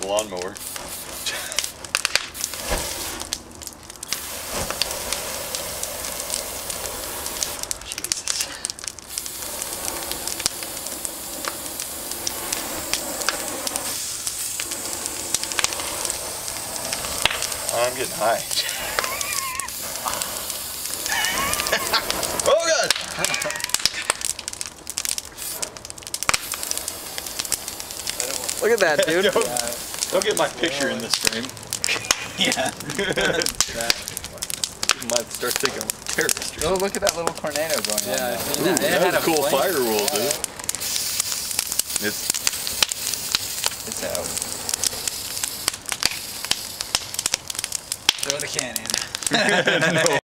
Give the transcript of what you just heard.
the lawnmower. I'm getting high. Oh God! Look at that, dude. Don't get my picture in this frame. Yeah. Might start thinking I'm a terrorist. Oh, look at that little tornado going on. Yeah, Ooh, that's a cool flame. firewall, dude. It's out. Throw the can in. No.